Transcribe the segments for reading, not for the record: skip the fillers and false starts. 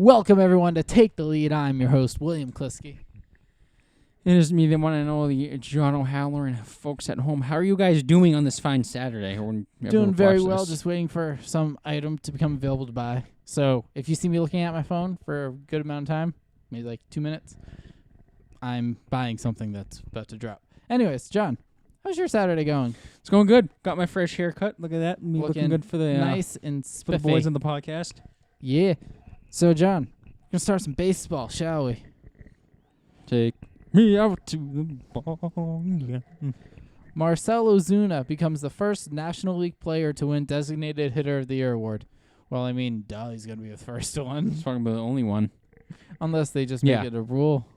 Welcome, everyone, to Take the Lead. I'm your host, William Kliske. It is me, the one and only John O'Haller, and folks at home. How are you guys doing on this fine Saturday? Doing very well, just waiting for some item to become available to buy. So if you see me looking at my phone for a good amount of time, maybe like 2 minutes, I'm buying something that's about to drop. Anyways, John, how's your Saturday going? It's going good. Got my fresh haircut. Look at that. Me looking good for the nice and for the boys on the podcast. Yeah. So, John, we're going to start some baseball, shall we? Take me out to the ball. Yeah. Marcell Ozuna becomes the first National League player to win Designated Hitter of the Year award. Well, I mean, duh, he's going to be the first one. He's talking about the only one. Unless they just make it a rule.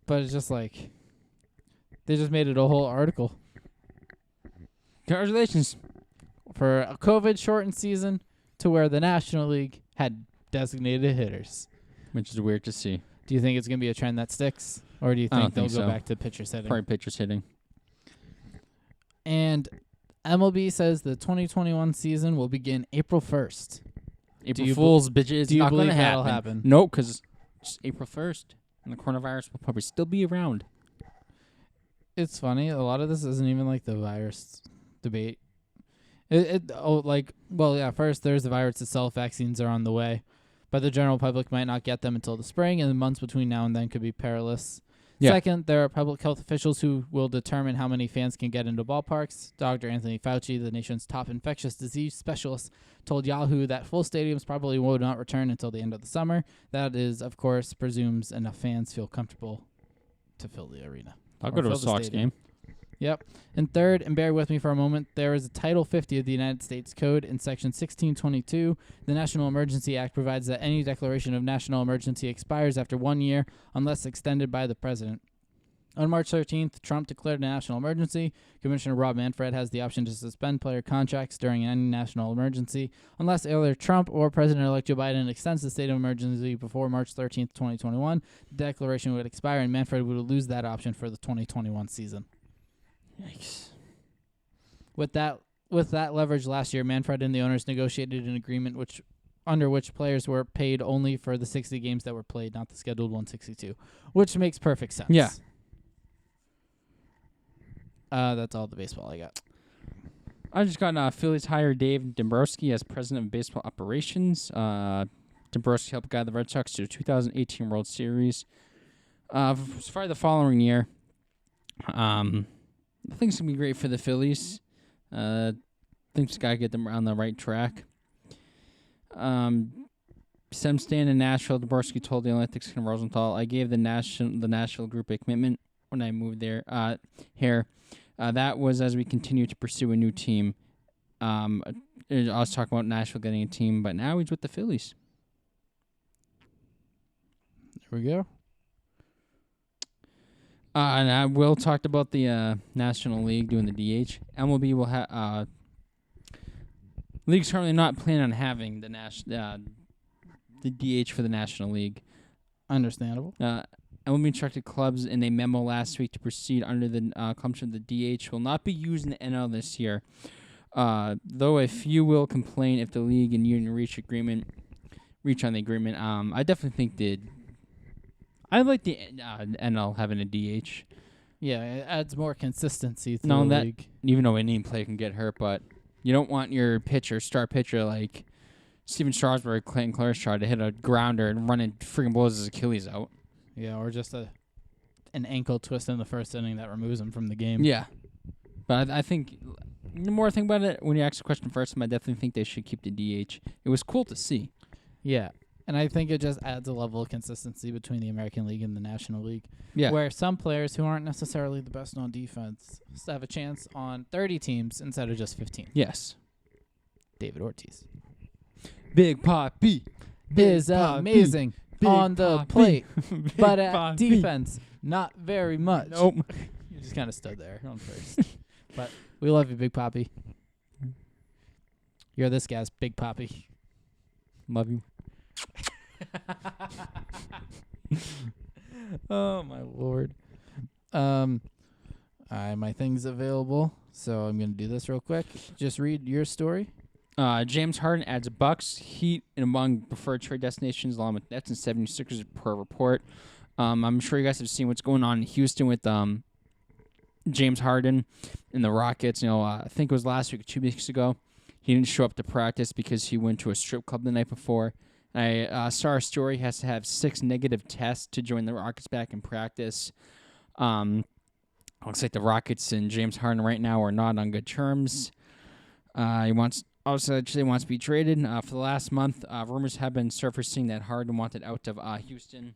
But it's just like, they just made it a whole article. Congratulations. For a COVID-shortened season to where the National League had designated hitters. Which is weird to see. Do you think it's going to be a trend that sticks? Or do you think they'll go back to pitchers hitting? Probably pitchers hitting. And MLB says the 2021 season will begin April 1st. April Fool's, bitches. Do you not believe gonna that'll happen? No, because it's April 1st. And the coronavirus will probably still be around. It's funny. A lot of this isn't even like the virus debate. First there's the virus itself. Vaccines are on the way, but the general public might not get them until the spring, and the months between now and then could be perilous. Yeah. Second, there are public health officials who will determine how many fans can get into ballparks. Dr. Anthony Fauci, the nation's top infectious disease specialist, told Yahoo that full stadiums probably will not return until the end of the summer. That is, of course, presumes enough fans feel comfortable to fill the arena. I'll go to a Sox game. Yep. And third, and bear with me for a moment, there is a Title 50 of the United States Code in Section 1622. The National Emergency Act provides that any declaration of national emergency expires after 1 year unless extended by the President. On March 13th, Trump declared a national emergency. Commissioner Rob Manfred has the option to suspend player contracts during any national emergency unless either Trump or President-elect Joe Biden extends the state of emergency before March 13th, 2021. The declaration would expire, and Manfred would lose that option for the 2021 season. Yikes. With that leverage last year, Manfred and the owners negotiated an agreement under which players were paid only for the 60 games that were played, not the scheduled 162, which makes perfect sense. Yeah. That's all the baseball I got. I just got Phillies hire Dave Dombrowski as president of baseball operations. Dombrowski helped guide the Red Sox to the 2018 World Series. For the following year, I think it's going to be great for the Phillies. I think just got to get them on the right track. Some stand in Nashville, Dombrowski told the Atlantic's Ken Rosenthal, I gave the Nashville group a commitment when I moved there. Here. That was as we continue to pursue a new team. I was talking about Nashville getting a team, but now he's with the Phillies. There we go. And Will talked about the National League doing the DH. MLB will have league's currently not planning on having the DH for the National League. Understandable. MLB instructed clubs in a memo last week to proceed under the assumption the DH will not be used in the NL this year. Though a few will complain if the league and union reach on the agreement. I definitely think I like the NL having a DH. Yeah, it adds more consistency to the league. Even though any player can get hurt, but you don't want your star pitcher like Steven Strasburg, Clayton Kershaw to hit a grounder and run and freaking blows his Achilles out. Yeah, or just an ankle twist in the first inning that removes him from the game. Yeah. But I think the more I think about it, when you ask the question first, I definitely think they should keep the DH. It was cool to see. Yeah. And I think it just adds a level of consistency between the American League and the National League. Yeah. Where some players who aren't necessarily the best on defense have a chance on 30 teams instead of just 15. Yes. David Ortiz. Big Papi is amazing on the plate, but at defense, not very much. Nope. You just kind of stood there on first. But we love you, Big Papi. You're this guy's Big Papi. Love you. Oh my lord. My thing's available, so I'm gonna do this real quick. Just read your story. James Harden adds Bucks, Heat, and among preferred trade destinations, along with Nets and 76ers per report. I'm sure you guys have seen what's going on in Houston with James Harden and the Rockets. I think it was last week or 2 weeks ago. He didn't show up to practice because he went to a strip club the night before. I saw a story. He has to have 6 negative tests to join the Rockets back in practice. Looks like the Rockets and James Harden right now are not on good terms. He wants to be traded. For the last month, rumors have been surfacing that Harden wanted out of Houston.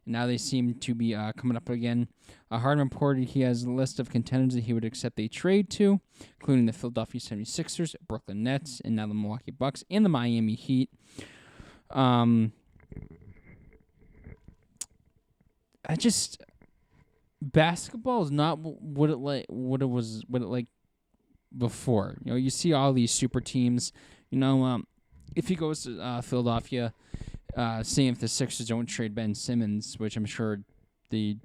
And now they seem to be coming up again. Harden reported he has a list of contenders that he would accept a trade to, including the Philadelphia 76ers, Brooklyn Nets, and now the Milwaukee Bucks and the Miami Heat. Basketball is not what it was before. You see all these super teams. If he goes to Philadelphia, seeing if the Sixers don't trade Ben Simmons, which I'm sure we'd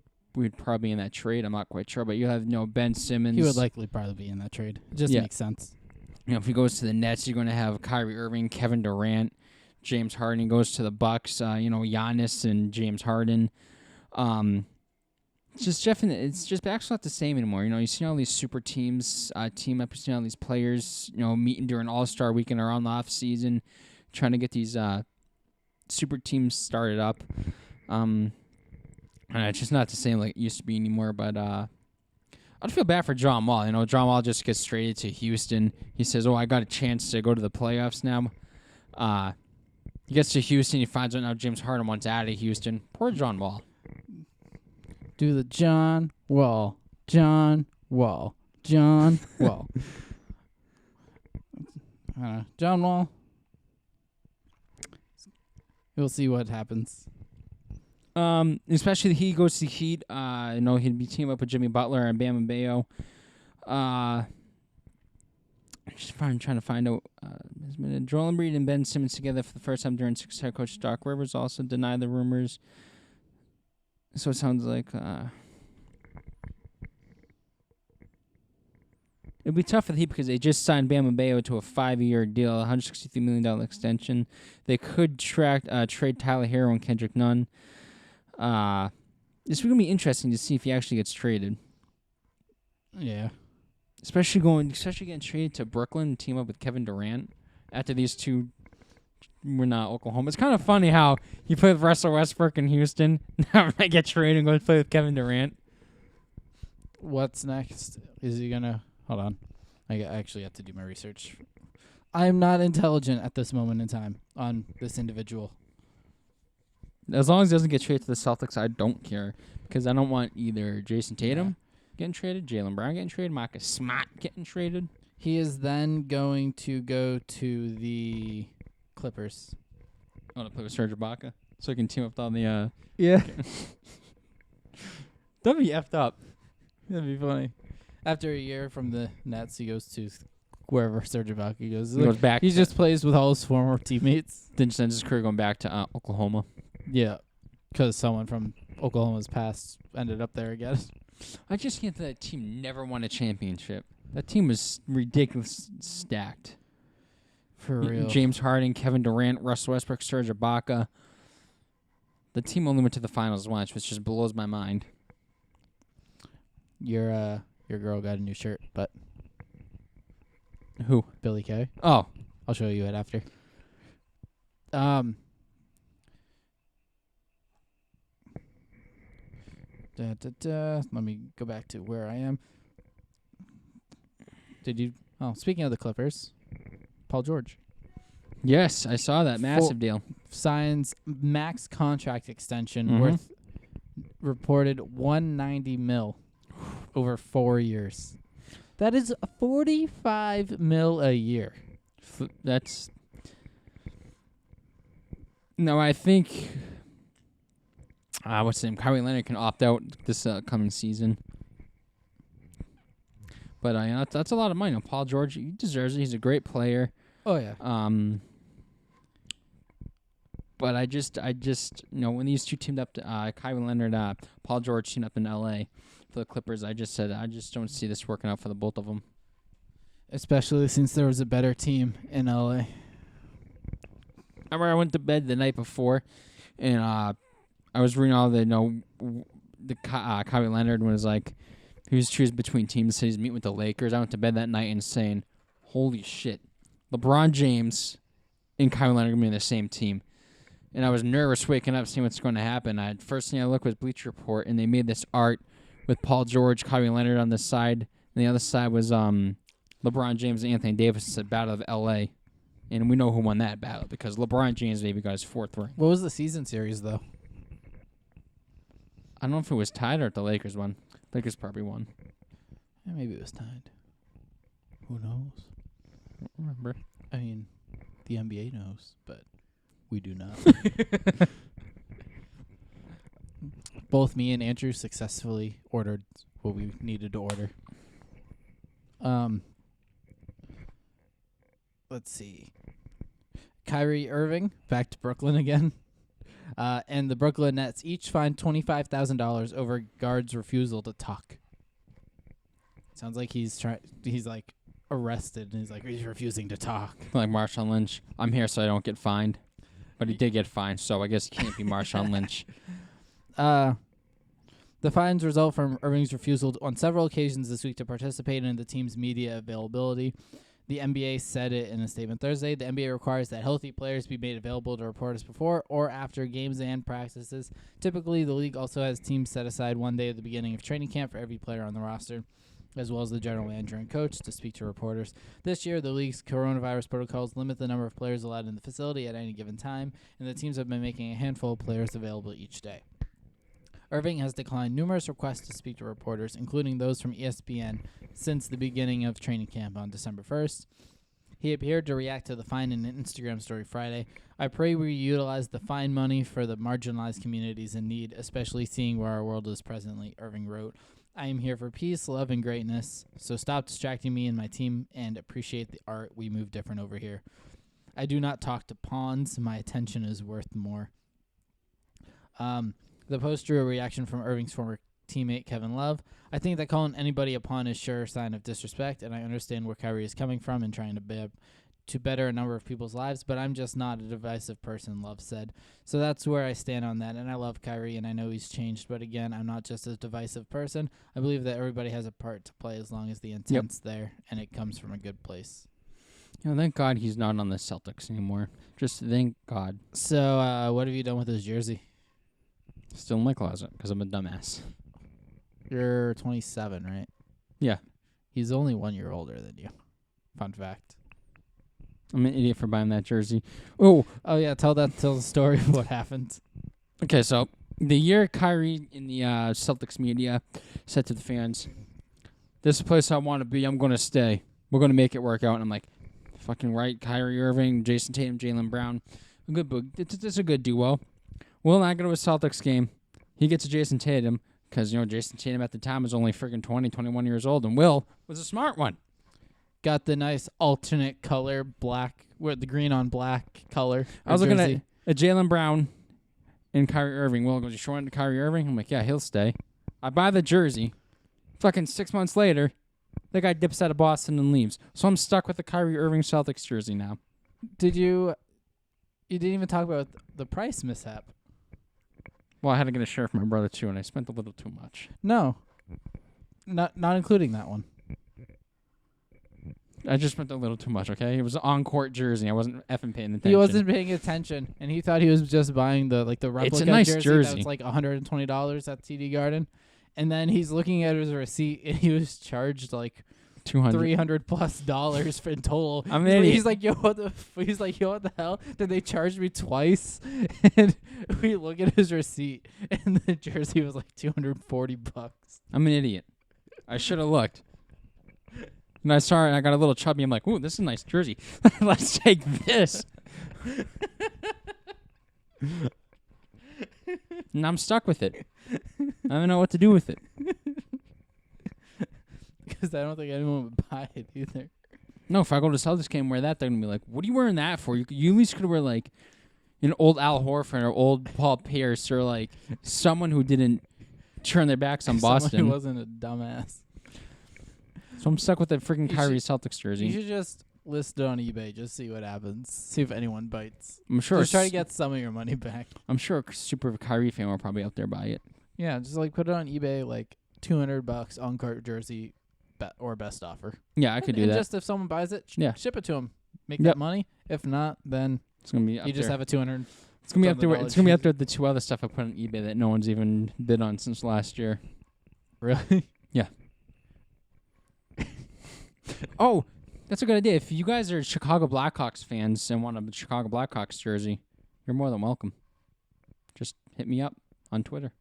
probably be in that trade. I'm not quite sure, but you have Ben Simmons. He would likely probably be in that trade. It just makes sense. If he goes to the Nets, you're going to have Kyrie Irving, Kevin Durant, James Harden. He goes to the Bucks. Giannis and James Harden. It's just basketball's not the same anymore. You see all these super teams team up. You see all these players, meeting during All-Star weekend or on the off season, trying to get these super teams started up. It's just not the same like it used to be anymore. But I'd feel bad for John Wall. John Wall just gets traded to Houston. He says, "Oh, I got a chance to go to the playoffs now." He gets to Houston. He finds out now James Harden wants out of Houston. Poor John Wall. Do the John Wall. John Wall. John Wall. We'll see what happens. Especially he goes to the Heat. He'd be teaming up with Jimmy Butler and Bam Adebayo. Just trying to find out. Joel Embiid and Ben Simmons together for the first time during Sixers head coach Doc Rivers also denied the rumors. So it sounds like it'd be tough for the Heat because they just signed Bam Adebayo to a 5-year deal, a $163 million extension. They could trade Tyler Hero and Kendrick Nunn. It's going to be interesting to see if he actually gets traded. Yeah. Especially getting traded to Brooklyn and team up with Kevin Durant after these two were not Oklahoma. It's kind of funny how you play with Russell Westbrook in Houston, now I get traded and go play with Kevin Durant. What's next? Is he gonna hold on? I actually have to do my research. I am not intelligent at this moment in time on this individual. As long as he doesn't get traded to the Celtics, I don't care because I don't want either Jason Tatum getting traded, Jaylen Brown getting traded, Marcus Smart getting traded. He is then going to go to the Clippers. I want to play with Serge Ibaka so I can team up with all the Yeah. That'd be effed up. That'd be funny. After a year from the Nets, he goes to wherever Serge Ibaka goes. He goes back. He just plays with all his former teammates. Then sends his career going back to Oklahoma. Yeah, because someone from Oklahoma's past ended up there again. I just can't think that team never won a championship. That team was ridiculous stacked. For real. James Harden, Kevin Durant, Russell Westbrook, Serge Ibaka. The team only went to the finals once, which just blows my mind. Your girl got a new shirt, but who? Billy Kay. Oh, I'll show you it after. Let me go back to where I am. Speaking of the Clippers, Paul George. Yes, I saw that. Massive deal. Signs max contract extension worth reported $190 million over 4 years. That is $45 million a year. That's... No, I think... what's his name? Kyrie Leonard can opt out this coming season. But that's a lot of money. Paul George, he deserves it. He's a great player. Oh yeah. But I just when these two teamed up, Kyrie Leonard, Paul George teamed up in L.A. for the Clippers, I just don't see this working out for the both of them. especially since there was a better team in LA. I remember I went to bed the night before, and I was reading all the Kawhi Leonard was like, he was choosing between teams. So he's meeting with the Lakers. I went to bed that night and saying, "Holy shit, LeBron James and Kawhi Leonard are gonna be in the same team." And I was nervous waking up, seeing what's going to happen. First thing I looked was Bleacher Report, and they made this art with Paul George, Kawhi Leonard on this side, and the other side was LeBron James and Anthony Davis. It's a battle of L.A., and we know who won that battle because LeBron James maybe got his 4th ring. What was the season series, though? I don't know if it was tied or if the Lakers won. Lakers probably won. Yeah, maybe it was tied. Who knows? I don't remember. I mean, the NBA knows, but we do not. Both me and Andrew successfully ordered what we needed to order. Let's see. Kyrie Irving back to Brooklyn again. And the Brooklyn Nets each fined $25,000 over guard's refusal to talk. Sounds like he's like arrested and he's refusing to talk. Like Marshawn Lynch. I'm here so I don't get fined. But he did get fined, so I guess he can't be Marshawn Lynch. The fines result from Irving's refusal on several occasions this week to participate in the team's media availability. The NBA said it in a statement Thursday. The NBA requires that healthy players be made available to reporters before or after games and practices. Typically, the league also has teams set aside one day at the beginning of training camp for every player on the roster, as well as the general manager and coach, to speak to reporters. This year, the league's coronavirus protocols limit the number of players allowed in the facility at any given time, and the teams have been making a handful of players available each day. Irving has declined numerous requests to speak to reporters, including those from ESPN, since the beginning of training camp on December 1st. He appeared to react to the fine in an Instagram story Friday. "I pray we utilize the fine money for the marginalized communities in need, especially seeing where our world is presently," Irving wrote. "I am here for peace, love, and greatness, so stop distracting me and my team and appreciate the art. We move different over here. I do not talk to pawns. My attention is worth more." The post drew a reaction from Irving's former teammate Kevin Love. "I think that calling anybody a pawn is sure sign of disrespect, and I understand where Kyrie is coming from in trying to better a number of people's lives, but I'm just not a divisive person," Love said. "So that's where I stand on that, and I love Kyrie, and I know he's changed, but again, I'm not just a divisive person. I believe that everybody has a part to play as long as the intent's there, and it comes from a good place." Thank God he's not on the Celtics anymore. Just thank God. So, what have you done with his jersey? Still in my closet because I'm a dumbass. You're 27, right? Yeah. He's only 1 year older than you. Fun fact. I'm an idiot for buying that jersey. Oh yeah, tell the story of what happened. Okay, so the year Kyrie in the Celtics media said to the fans, "This is the place I want to be. I'm going to stay. We're going to make it work out." And I'm like, fucking right, Kyrie Irving, Jason Tatum, Jaylen Brown. It's a good duo. Will not go to a Celtics game. He gets a Jason Tatum because, Jason Tatum at the time was only freaking 20, 21 years old, and Will was a smart one. Got the nice alternate color, black, with the green on black color. I was looking at Jaylen Brown and Kyrie Irving. Will goes, "You showing to Kyrie Irving?" I'm like, "Yeah, he'll stay." I buy the jersey. Fucking 6 months later, the guy dips out of Boston and leaves. So I'm stuck with the Kyrie Irving Celtics jersey now. You didn't even talk about the price mishap. Well, I had to get a shirt for my brother, too, and I spent a little too much. No. Not including that one. I just spent a little too much, okay? It was an on-court jersey. I wasn't effing paying attention. He wasn't paying attention, and he thought he was just buying the replica It's a nice jersey. that was $120 at TD Garden. And then he's looking at his receipt, and he was charged $300+ for in total. I'm an idiot. He's like, what the hell? Did they charge me twice? And we look at his receipt, and the jersey was $240. I'm an idiot. I should have looked. And I saw it, and I got a little chubby. I'm like, "Ooh, this is a nice jersey. Let's take this." And I'm stuck with it. I don't know what to do with it. Because I don't think anyone would buy it either. No, if I go to Celtics game and wear that, they're going to be like, "What are you wearing that for?" You at least could wear an old Al Horford or old Paul Pierce or someone who didn't turn their backs on Boston. Someone who wasn't a dumbass. So I'm stuck with the freaking You Kyrie Celtics jersey. You should just list it on eBay. Just see what happens. See if anyone bites. I'm sure. Just try to get some of your money back. I'm sure a super Kyrie fan will probably out there buy it. Yeah, just like put it on eBay, like $200 on cart jersey, or best offer. Yeah, I could do and that. Just if someone buys it, ship it to them. Make Yep. that money. If not, then it's gonna be up you just there. have a 200. It's gonna be up there. $200 It's gonna be up there with the two other stuff I put on eBay that no one's even bid on since last year. Really? Yeah. Oh, that's a good idea. If you guys are Chicago Blackhawks fans and want a Chicago Blackhawks jersey, you're more than welcome. Just hit me up on Twitter.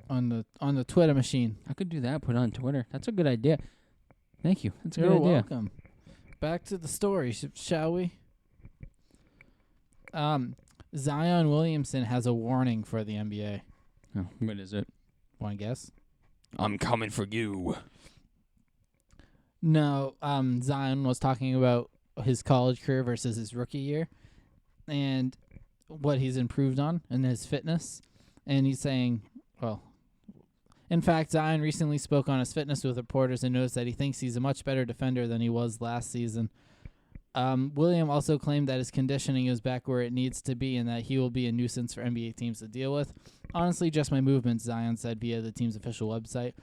On the Twitter machine. I could do that. Put it on Twitter. That's a good idea. Thank you. That's a You're good idea. welcome. Back to the story, shall we? Zion Williamson has a warning for the NBA. Oh, what is it? Want to guess? I'm coming for you. No, Zion was talking about his college career versus his rookie year and what he's improved on in his fitness. And he's saying, well, in fact, Zion recently spoke on his fitness with reporters and noticed that he thinks he's a much better defender than he was last season. William also claimed that his conditioning is back where it needs to be and that he will be a nuisance for NBA teams to deal with. Honestly, just my movements, Zion said via the team's official website.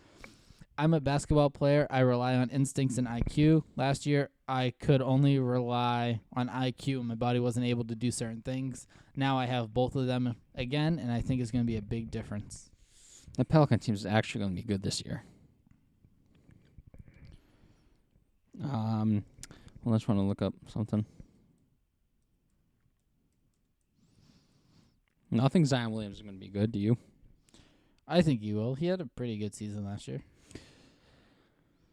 I'm a basketball player. I rely on instincts and IQ. Last year, I could only rely on IQ and my body wasn't able to do certain things. Now I have both of them again, and I think it's going to be a big difference. The Pelican team is actually going to be good this year. Well, I just want to look up something. I think Zion Williams is going to be good. Do you? I think he will. He had a pretty good season last year.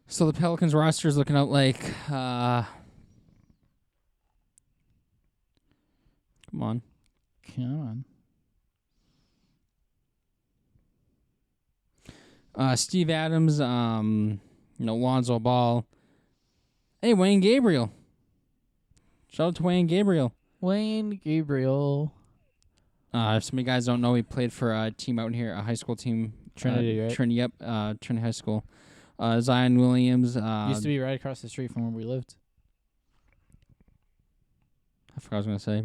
So the Pelicans roster is looking out like, come on. Steve Adams, Lonzo Ball. Hey, Wayne Gabriel. Shout out to Wayne Gabriel. Wayne Gabriel. If some of you guys don't know, he played for a team out here, a high school team. Trinity, right? Trinity, yep. Trinity High School. Zion Williams. Used to be right across the street from where we lived. I forgot what I was going to say,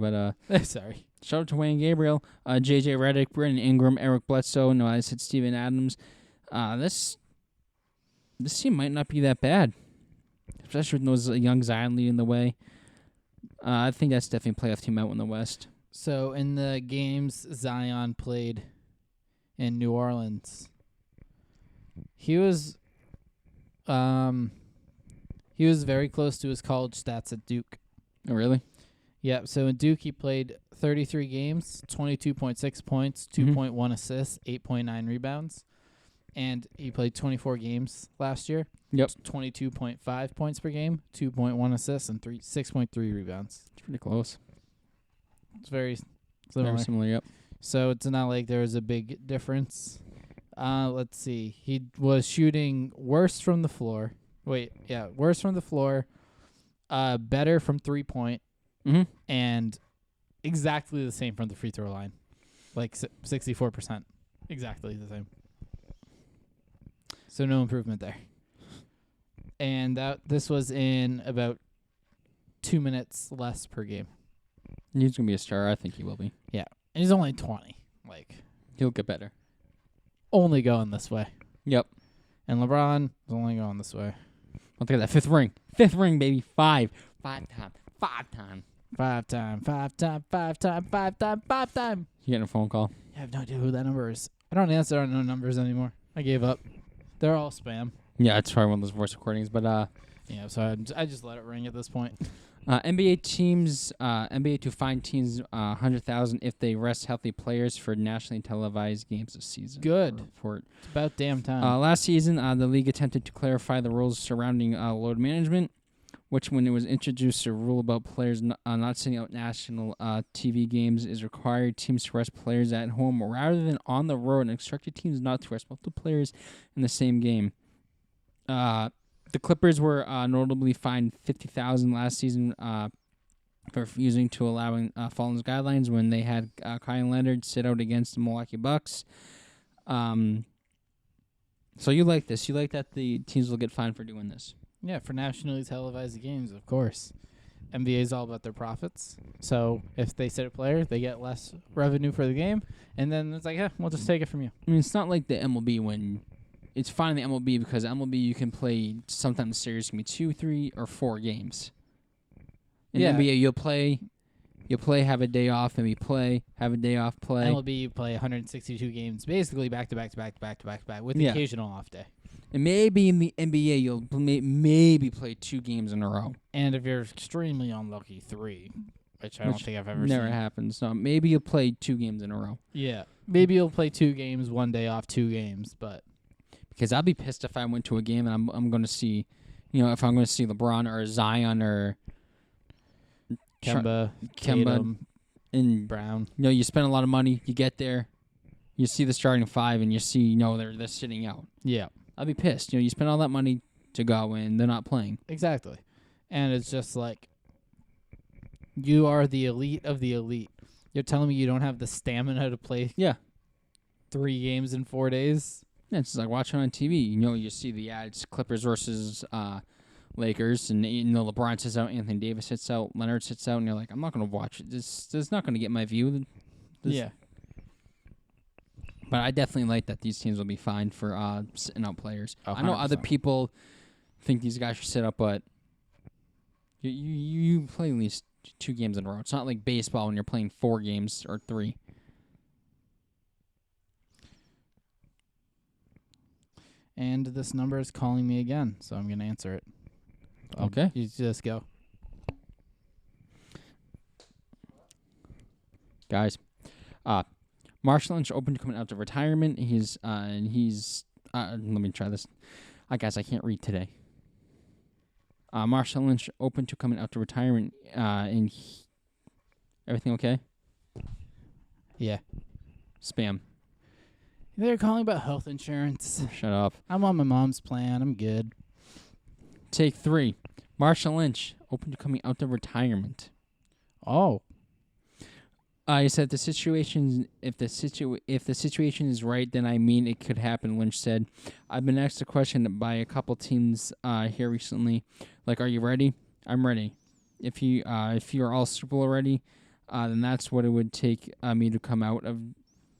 but sorry. Shout out to Wayne Gabriel, J.J. Redick, Brandon Ingram, Eric Bledsoe. No, I said Steven Adams. This team might not be that bad, especially with those young Zion leading the way. I think that's definitely a playoff team out in the West. So in the games Zion played in New Orleans, he was very close to his college stats at Duke. Oh, really? Yeah, so in Duke he played 33 games, 22.6 points, 2.1 assists, 8.9 rebounds. And he played 24 games last year. Yep. 22.5 points per game, 2.1 assists, and 6.3 rebounds. It's pretty close. It's very similar. Very similar, yep. So it's not like there was a big difference. Let's see. He was shooting worse from the floor. Worse from the floor. Better from 3-point. And exactly the same from the free throw line. Like 64%. Exactly the same. So no improvement there. And this was in about 2 minutes less per game. He's going to be a star. I think he will be. Yeah. And he's only 20. He'll get better. Only going this way. Yep. And LeBron is only going this way. Look at that. Fifth ring, baby. Five time. Five time. You getting a phone call? I have no idea who that number is. I don't answer no numbers anymore. I gave up. They're all spam. Yeah, it's probably one of those voice recordings, but yeah, so I just let it ring at this point. NBA to fine teams $100,000 if they rest healthy players for nationally televised games this season. Good. It's about damn time. Last season, the league attempted to clarify the rules surrounding load management, which, when it was introduced, a rule about players not sending out national TV games is required teams to rest players at home rather than on the road, and instructed teams not to rest multiple players in the same game. The Clippers were notably fined $50,000 last season for refusing to allowing Fallen's guidelines when they had Kyle Leonard sit out against the Milwaukee Bucks. So you like this? You like that the teams will get fined for doing this? Yeah, for nationally televised games, of course. NBA is all about their profits. So if they sit a player, they get less revenue for the game. And then it's like, yeah, we'll just take it from you. I mean, it's not like the MLB when it's fine in the MLB because MLB you can play sometimes the series can be 2, 3, or 4 games. In NBA, you'll play, have a day off, maybe play, have a day off, play. MLB, you play 162 games, basically back to back to back to back to back to back, with the occasional off day. And maybe in the NBA, you'll maybe play 2 games in a row. And if you're extremely unlucky, 3, which I don't think I've ever seen. Never happens. So maybe you'll play 2 games in a row. Yeah. Maybe you'll play 2 games, 1 day off, 2 games, but. Because I'd be pissed if I went to a game and I'm going to see, if I'm going to see LeBron or Zion or Kemba, Tatum, and Brown. You spend a lot of money. You get there, you see the starting 5, and you see they're sitting out. Yeah, I'd be pissed. You spend all that money to go and they're not playing. Exactly, and it's just like you are the elite of the elite. You're telling me you don't have the stamina to play? 3 games in 4 days. Yeah, it's like watching on TV. You see the ads: Clippers versus Lakers, and LeBron sits out, Anthony Davis sits out, Leonard sits out, and you're like, I'm not going to watch it. This is not going to get my view. Yeah. But I definitely like that these teams will be fine for sitting out players. Oh, I know other people think these guys should sit up, but you play at least 2 games in a row. It's not like baseball when you're playing 4 games or 3. And this number is calling me again, so I'm going to answer it. Okay. You just go. Guys, Marshall Lynch open to coming out of retirement. He's let me try this. Guys, I can't read today. Marshall Lynch open to coming out to retirement. Everything okay? Yeah. Spam. They're calling about health insurance. Shut up. I'm on my mom's plan. I'm good. Take 3. Marshall Lynch open to coming out of retirement. Oh. He said the situation. If the situation is right, then I mean it could happen. Lynch said, "I've been asked a question by a couple teams here recently. Like, are you ready? I'm ready. If you are all Super Bowl ready, then that's what it would take me to come out of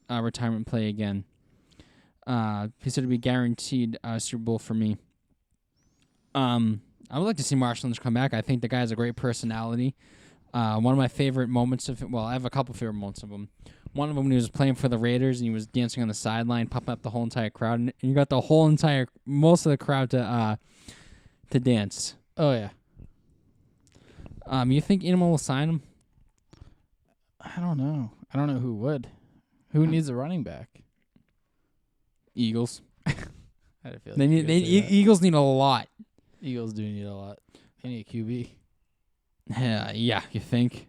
retirement play again." He said it'd be guaranteed Super Bowl for me. I would like to see Marshall Lynch come back. I think the guy has a great personality. One of my favorite moments of him, I have a couple favorite moments of him. One of them when he was playing for the Raiders and he was dancing on the sideline, pumping up the whole entire crowd, and you got most of the crowd to dance. Oh yeah. You think Inman will sign him? I don't know. I don't know who would. Who needs a running back? Eagles. I feel like Eagles need a lot. Eagles do need a lot. They need a QB. Yeah, you think?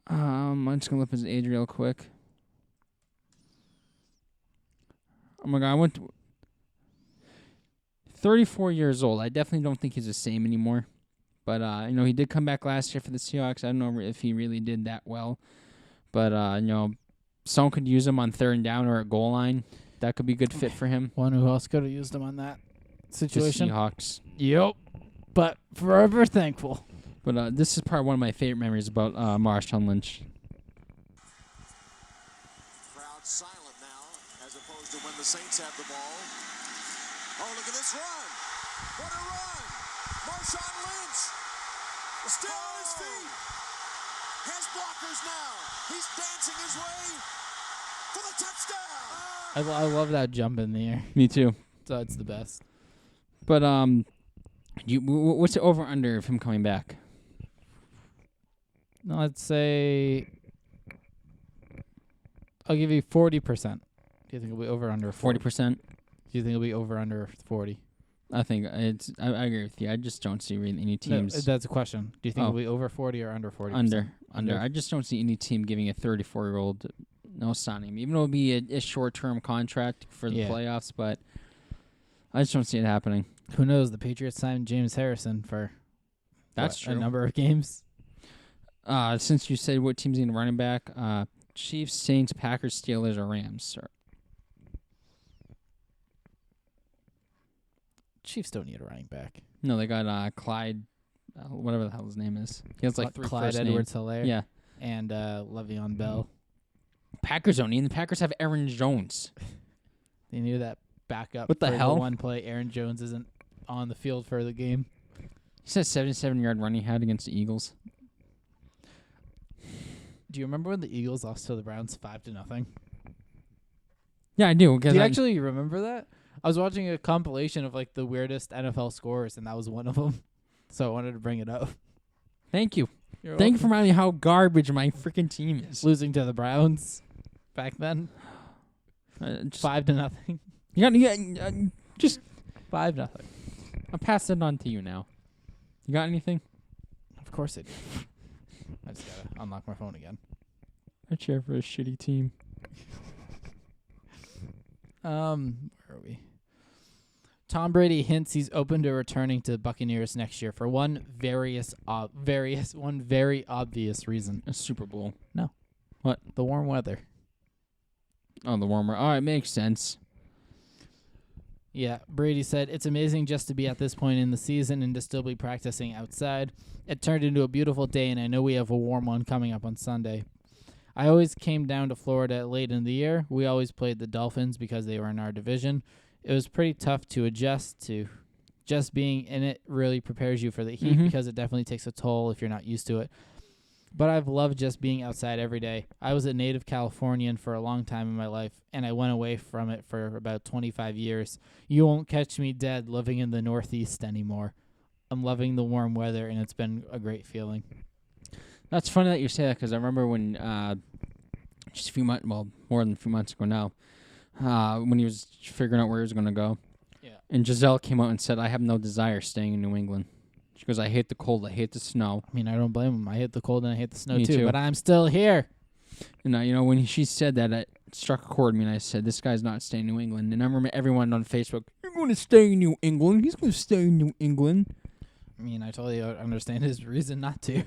I'm just gonna look at his age real quick. Oh my God, 34 years old. I definitely don't think he's the same anymore. But he did come back last year for the Seahawks. I don't know if he really did that well. But someone could use him on 3rd down or at goal line. That could be a good fit for him. One who else could have used him on that situation? The Seahawks. Yep. But forever thankful. But this is probably one of my favorite memories about Marshawn Lynch. Crowd silent now, as opposed to when the Saints have the ball. Oh, look at this run! What a run! Marshawn Lynch still on his feet. Has blockers now. He's dancing his way for the touchdown. I love that jump in the air. Me too. So it's the best. But what's the over under of him coming back? No, let's say I'll give you 40%. Do you think it'll be over under 40%? Do you think it'll be over under 40? I think I agree with you. I just don't see really any teams. No, that's a question. Do you think it'll be over 40 or under 40%? Under. I just don't see any team giving a 34-year-old no signing him. Even though it'll be a short-term contract for the playoffs, but I just don't see it happening. Who knows? The Patriots signed James Harrison for true. A number of games. Since you said what teams need a running back, Chiefs, Saints, Packers, Steelers, or Rams. Chiefs don't need a running back. No, they got Clyde, whatever the hell his name is. He has like 3 Clyde first names. Edwards-Helaire. Yeah. And Le'Veon Bell. Packers don't need. The Packers have Aaron Jones. They need that backup. What the for hell? The one play Aaron Jones isn't on the field for the game. He said 77-yard run he had against the Eagles. Do you remember when the Eagles lost to the Browns 5-0? Yeah, I do. Do you actually remember that? I was watching a compilation of like the weirdest NFL scores, and that was one of them. So I wanted to bring it up. Thank you. You're Thank you for welcome. reminding me how garbage my freaking team is. Losing to the Browns back then, 5-0. You got just 5-0. I'll pass it on to you now. You got anything? Of course it. I just gotta unlock my phone again. I cheer for a shitty team. Where are we? Tom Brady hints he's open to returning to the Buccaneers next year for one very obvious reason. A Super Bowl. The warm weather. Oh, the warmer. Oh, it makes sense. Yeah, Brady said, "It's amazing just to be at this point in the season and to still be practicing outside. It turned into a beautiful day, and I know we have a warm one coming up on Sunday. I always came down to Florida late in the year. We always played the Dolphins because they were in our division. It was pretty tough to adjust to. Just being in it really prepares you for the heat because it definitely takes a toll if you're not used to it. But I've loved just being outside every day. I was a native Californian for a long time in my life, and I went away from it for about 25 years. You won't catch me dead living in the Northeast anymore. I'm loving the warm weather, and it's been a great feeling." That's funny that you say that because I remember when just a few months, well, more than a few months ago now, when he was figuring out where he was going to go. Yeah. And Giselle came out and said, "I have no desire staying in New England." She goes, "I hate the cold. I hate the snow." I mean, I don't blame him. I hate the cold and I hate the snow Me too, too. but I'm still here. And when she said that, it struck a chord with me, and I said, "This guy's not staying in New England." And I remember everyone on Facebook, "You're going to stay in New England. He's going to stay in New England." I mean, I totally understand his reason not to.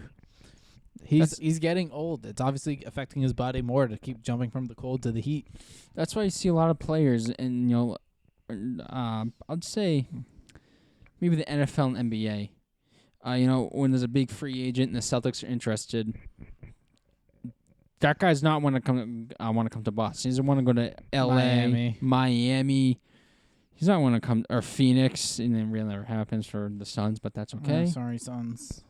He's getting old. It's obviously affecting his body more to keep jumping from the cold to the heat. That's why you see a lot of players, and I'd say maybe the NFL and NBA. When there's a big free agent and the Celtics are interested, that guy's not want to come to Boston. He doesn't want to go to L.A., Miami. He's not want to come or Phoenix, and it really never happens for the Suns, but that's okay. Sorry, Suns.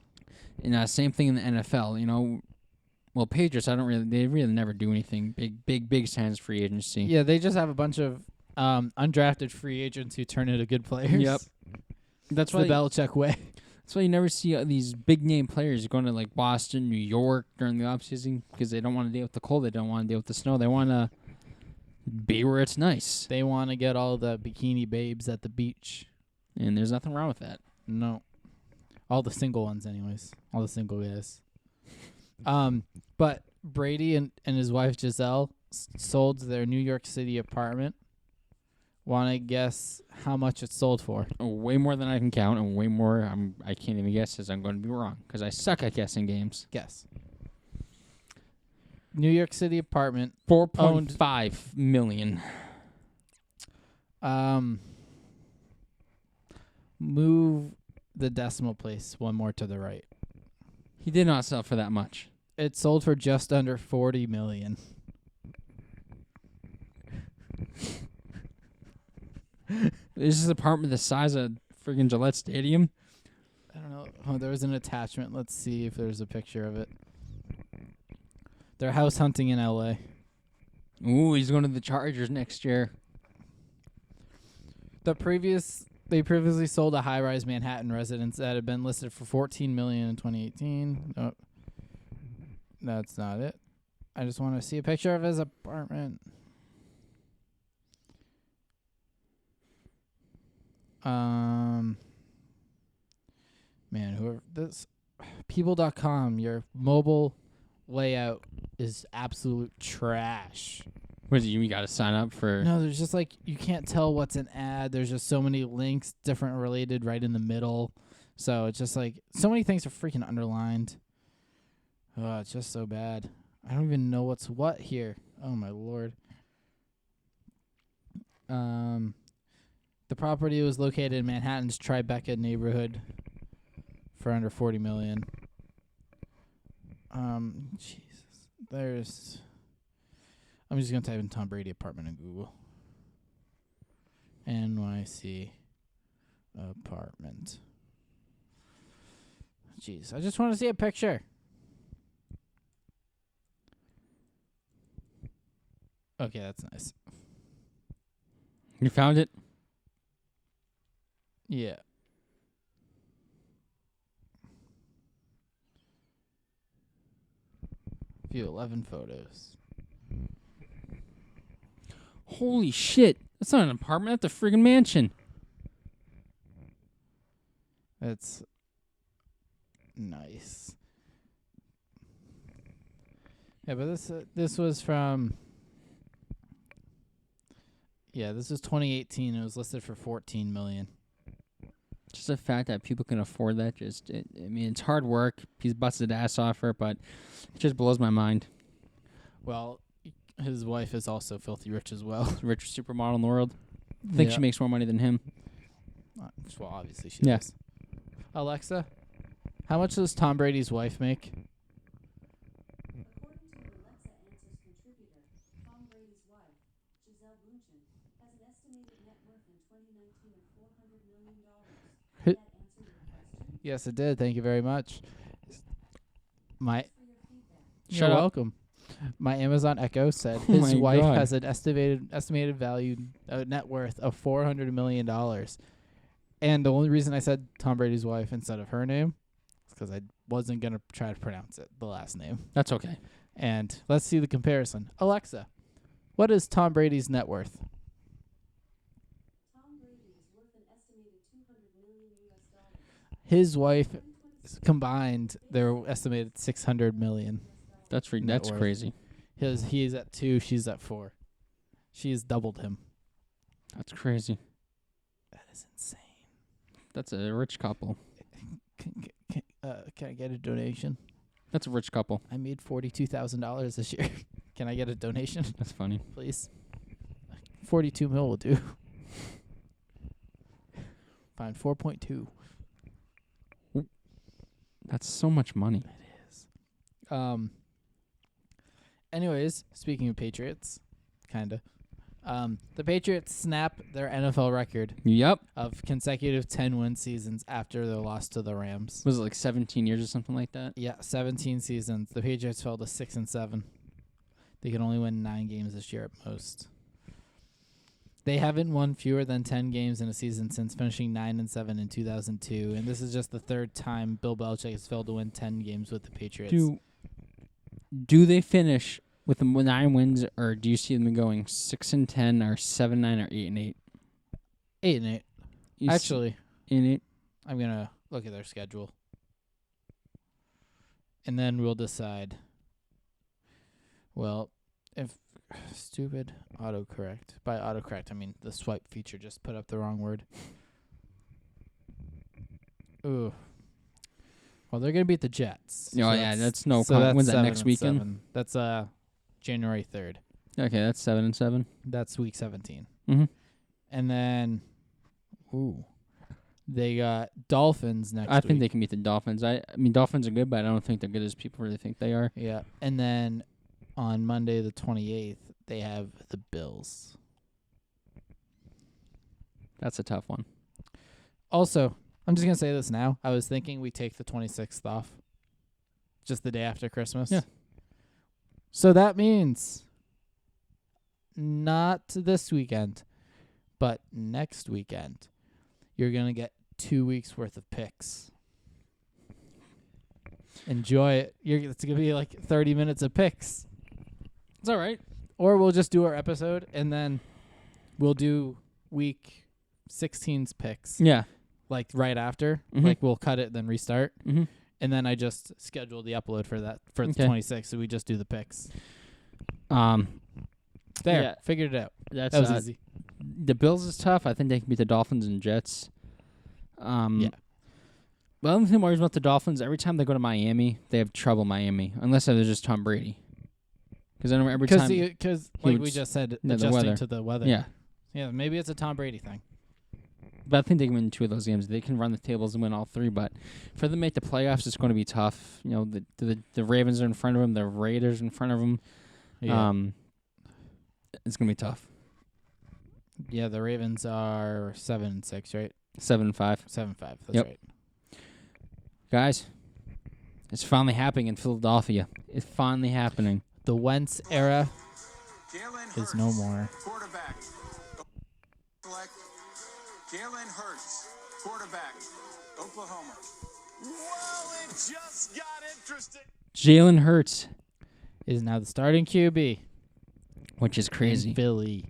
And same thing in the NFL. Well, Patriots, they really never do anything big signs free agency. Yeah, they just have a bunch of undrafted free agents who turn into good players. Yep. That's the Belichick way. That's why you never see these big name players going to like Boston, New York during the offseason because they don't want to deal with the cold. They don't want to deal with the snow. They want to be where it's nice. They want to get all the bikini babes at the beach. And there's nothing wrong with that. No. All the single ones, anyways. All the single guys. But Brady and his wife Giselle sold their New York City apartment. Want to guess how much it sold for? Way more than I can count, and way more I can't even guess as I'm going to be wrong because I suck at guessing games. Guess. New York City apartment. $4.5 million. Move the decimal place one more to the right. He did not sell for that much. It sold for just under $40 million. Is this apartment the size of friggin' Gillette Stadium? I don't know. Oh, there was an attachment. Let's see if there's a picture of it. They're house hunting in L.A. Ooh, he's going to the Chargers next year. They previously sold a high-rise Manhattan residence that had been listed for $14 million in 2018. Nope. That's not it. I just want to see a picture of his apartment. Man, whoever this people.com, your mobile layout is absolute trash. What is it, you got to sign up for? No, there's just like you can't tell what's an ad. There's just so many links, different related, right in the middle. So it's just like so many things are freaking underlined. Oh, it's just so bad. I don't even know what's what here. Oh my lord. The property was located in Manhattan's Tribeca neighborhood for under $40 million. Jesus. I'm just gonna type in Tom Brady apartment in Google. NYC apartment. Jeez, I just want to see a picture. Okay, that's nice. You found it? Yeah. View 11 photos. Holy shit. That's not an apartment. That's a friggin' mansion. That's nice. Yeah, but this was from. Yeah, this is 2018. It was listed for $14 million. Just the fact that people can afford that, it's hard work. He's busted ass off for it, but it just blows my mind. Well, his wife is also filthy rich as well. The richest supermodel in the world. I think she makes more money than him. Well, obviously she does. Alexa, how much does Tom Brady's wife make? According to Alexa Answers contributor, Tom Brady's wife, Giselle Bundchen, has an estimated net worth in 2019 of $400 million. Did that answer your question? Yes, it did. Thank you very much. Thanks for your feedback. You're Shut up. welcome. My Amazon Echo said Oh his my wife God. has an estimated value net worth of $400 million. And the only reason I said Tom Brady's wife instead of her name is because I wasn't going to try to pronounce it, the last name. That's okay. And let's see the comparison. Alexa, what is Tom Brady's net worth? Tom Brady is worth an estimated $200 million US. His wife combined, they're estimated $600 million. That's Net that's worth. crazy. He's at 2, she's at 4. She's doubled him. That's crazy. That is insane. That's a rich couple. Can I get a donation? That's a rich couple. I made $42,000 this year. Can I get a donation, That's funny. please? 42 mil will do. Fine, 4.2. That's so much money. Anyways, speaking of Patriots, kinda. The Patriots snap their NFL record Yep. of consecutive 10-win seasons after their loss to the Rams. Was it like 17 years or something like that? Yeah, 17 seasons. The Patriots fell to 6-7. They can only win 9 games this year at most. They haven't won fewer than 10 games in a season since finishing 9-7 in 2002, and this is just the third time Bill Belichick has failed to win 10 games with the Patriots. Do they finish with the 9 wins, or do you see them going 6-10 or 7-9 or 8-8? 8-8. Actually, 8-8. I'm gonna look at their schedule, and then we'll decide. Well, if stupid autocorrect. By autocorrect, I mean the swipe feature just put up the wrong word. Ooh. Well, they're gonna beat the Jets. Oh, yeah, that's no. So that's When's that 7 next and weekend? 7. That's January 3rd. Okay, that's 7-7. That's week 17. Mm-hmm. And then, they got Dolphins next I week. think they can beat the Dolphins. I mean, Dolphins are good, but I don't think they're good as people really think they are. Yeah, and then on Monday the 28th, they have the Bills. That's a tough one. Also, I'm just going to say this now. I was thinking we take the 26th off. Just the day after Christmas. Yeah. So that means not this weekend, but next weekend, you're going to get 2 weeks worth of picks. Enjoy it. It's going to be like 30 minutes of picks. It's all right. Or we'll just do our episode, and then we'll do week 16's picks. Yeah. Like right after. Mhm. Like we'll cut it, then restart. Mm-hmm. And then I just schedule the upload for that for the Okay. 26th, so we just do the picks. There. There, figured it out. That's That was easy. The Bills is tough. I think they can beat the Dolphins and Jets. Yeah. The only thing worries about the Dolphins, every time they go to Miami, they have trouble in Miami, unless there's just Tom Brady. Because I know every time. Because he like would we just said, the adjusting weather. to the weather. Yeah. Yeah, maybe it's a Tom Brady thing. But I think they can win 2 of those games. They can run the tables and win all 3. But for them to make the playoffs, it's going to be tough. You know, the Ravens are in front of them. The Raiders in front of them. Yeah. It's going to be tough. Yeah, the Ravens are 7-6, right? 7-5. 7-5. That's Yep. right. Guys, it's finally happening in Philadelphia. It's finally happening. The Wentz era Jalen is Hurts, no more. quarterback. Select Jalen Hurts, quarterback, Oklahoma. Well, it just got interesting. Jalen Hurts, Is now the starting QB. which is in crazy. Philly.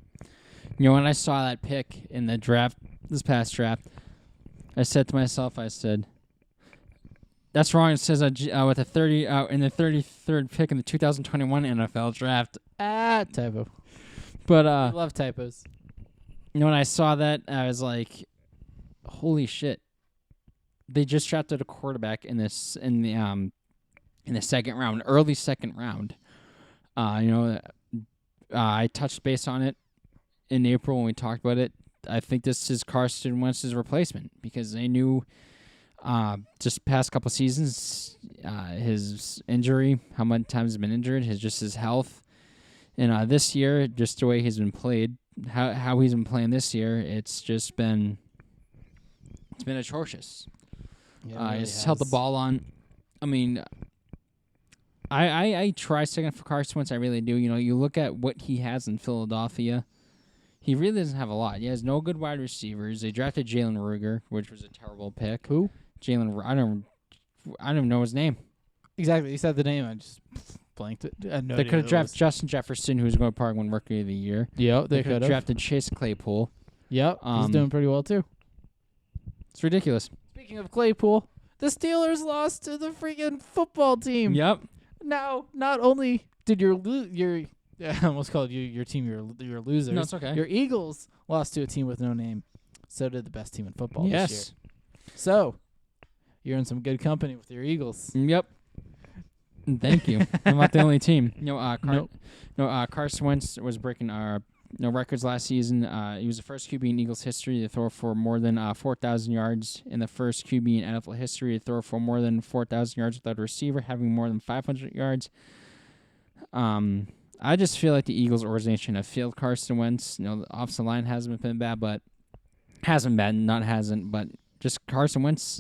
You know, when I saw that pick in the draft, this past draft, I said to myself, that's wrong. It says with the 30 in the 33rd pick in the 2021 NFL draft. Typo. But I love typos. you know, when I saw that, I was like, "Holy shit!" They just drafted a quarterback in the second round, early second round. I touched base on it in April when we talked about it. I think this is Carson Wentz's replacement because they knew just past couple seasons his injury, how many times he's been injured, his health, and this year just the way he's been played, how he's been playing this year, it's been atrocious. Yeah, He's held the ball on. I mean, I try sticking for Carson Wentz. I really do. You know, you look at what he has in Philadelphia. He really doesn't have a lot. He has no good wide receivers. They drafted Jalen Ruger, which was a terrible pick. Who? I don't even know his name. Exactly. You said the name. I just blanked it. I had no They idea could who have it drafted was. Justin Jefferson, who's going to probably win Rookie of the Year. Yep, they could could have have. drafted Chase Claypool. Yep, he's Um, doing pretty well too. It's ridiculous. Speaking of Claypool, the Steelers lost to the freaking football team. Yep. Now, not only did your I almost called your team your losers. No, it's okay. Your Eagles lost to a team with no name. So did the best team in football this year. Yes. So, you're in some good company with your Eagles. Yep. Thank you. I'm not the only team. Nope. Carson Wentz was breaking records last season. He was the first QB in Eagles history to throw for more than 4,000 yards, and the first QB in NFL history to throw for more than 4,000 yards without a receiver, having more than 500 yards. I just feel like the Eagles organization have failed Carson Wentz. You know, the offensive line hasn't been bad, but just Carson Wentz,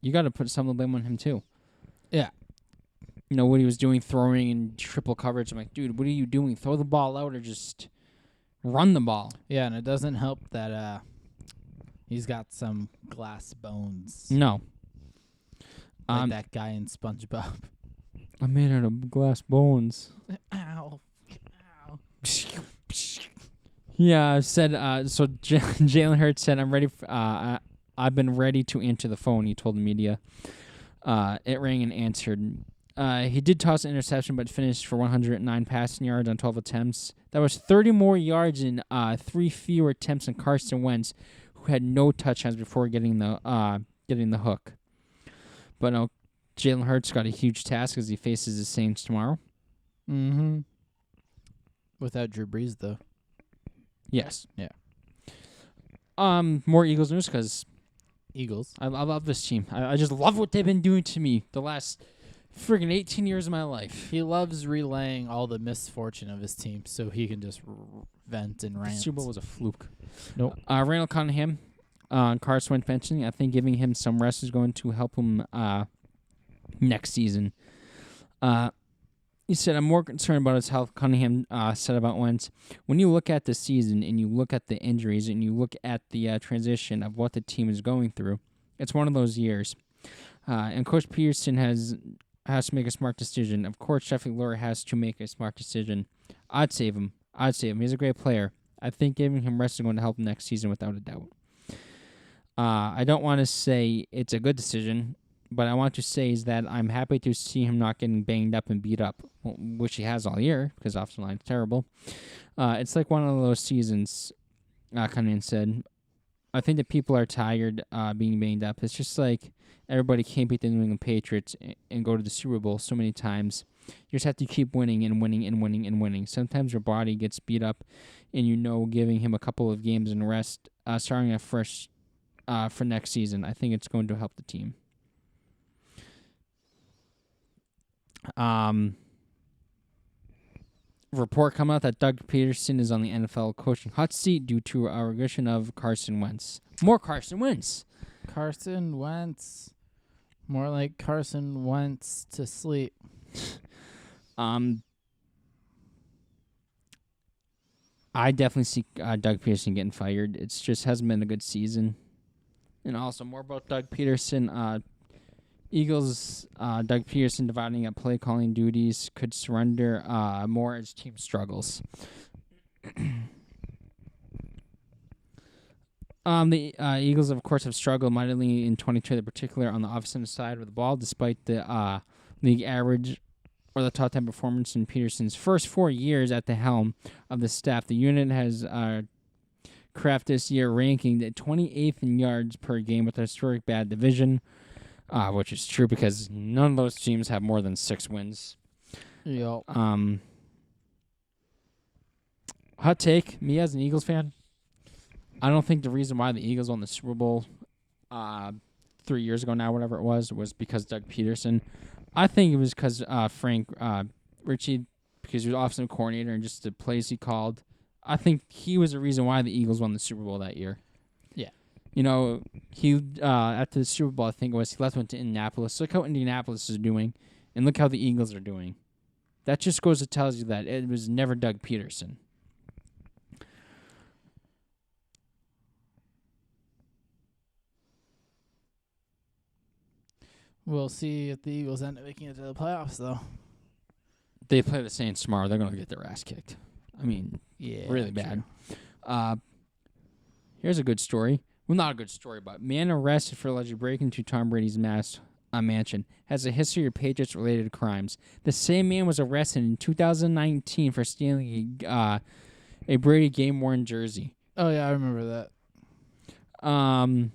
you got to put some of the blame on him too. Yeah. You know, what he was doing, throwing in triple coverage. I'm like, dude, what are you doing? Throw the ball out or just run the ball. Yeah, and it doesn't help that he's got some glass bones. No. Like that guy in SpongeBob. I'm made out of glass bones. Ow. Ow. Yeah, I said, so Jalen Hurts said, I'm ready. I've been ready to answer the phone, he told the media. It rang and answered. He did toss an interception, but finished for 109 passing yards on 12 attempts. That was 30 more yards in 3 fewer attempts than Carson Wentz, who had no touchdowns before getting the hook. But no, Jalen Hurts got a huge task as he faces the Saints tomorrow. Mm-hmm. Without Drew Brees, though. Yes. Yeah. More Eagles news because Eagles. I love this team. I just love what they've been doing to me the last friggin' 18 years of my life. He loves relaying all the misfortune of his team so he can just vent and The rant. Super Bowl was a fluke. Nope. Randall Cunningham, Carson Wentz mentioning, I think giving him some rest is going to help him next season. He said, I'm more concerned about his health. Cunningham said about Wentz. When you look at the season and you look at the injuries and you look at the transition of what the team is going through, it's one of those years. And Coach Peterson has to make a smart decision. Of course, Jeffrey Lurie has to make a smart decision. I'd save him. He's a great player. I think giving him rest is going to help him next season without a doubt. I don't want to say it's a good decision, but I want to say is that I'm happy to see him not getting banged up and beat up, which he has all year because offensive line is terrible. It's like one of those seasons, Cunningham said. I think that people are tired being banged up. It's just like everybody can't beat the New England Patriots and go to the Super Bowl so many times. You just have to keep winning and winning and winning and winning. Sometimes your body gets beat up, and giving him a couple of games and rest, starting a fresh for next season. I think it's going to help the team. Report come out that Doug Peterson is on the NFL coaching hot seat due to a regression of Carson Wentz. More Carson Wentz. Carson Wentz. More like Carson Wentz to sleep. I definitely see Doug Peterson getting fired. It's just hasn't been a good season. And also more about Doug Peterson. Eagles, Doug Peterson dividing up play calling duties could surrender more as team struggles. The Eagles, of course, have struggled mightily in 2022, in particular on the offensive side of the ball, despite the league average or the top 10 performance in Peterson's first 4 years at the helm of the staff. The unit has crafted this year ranking at 28th in yards per game with a historic bad division. Which is true because none of those teams have more than 6 wins. Yep. Hot take, me as an Eagles fan, I don't think the reason why the Eagles won the Super Bowl 3 years ago now, whatever it was because Doug Peterson. I think it was because Frank Ritchie, because he was offensive coordinator and just the plays he called. I think he was the reason why the Eagles won the Super Bowl that year. Yeah. You know, he after the Super Bowl, I think it was, he went to Indianapolis. Look how Indianapolis is doing, and look how the Eagles are doing. That just goes to tell you that it was never Doug Peterson. We'll see if the Eagles end up making it to the playoffs, though. They play the Saints tomorrow. They're going to get their ass kicked. I mean, Yeah, really bad. Here's a good story. Well, not a good story, but man arrested for alleged breaking into Tom Brady's mansion has a history of Patriots-related crimes. The same man was arrested in 2019 for stealing a Brady game-worn jersey. Oh, yeah, I remember that.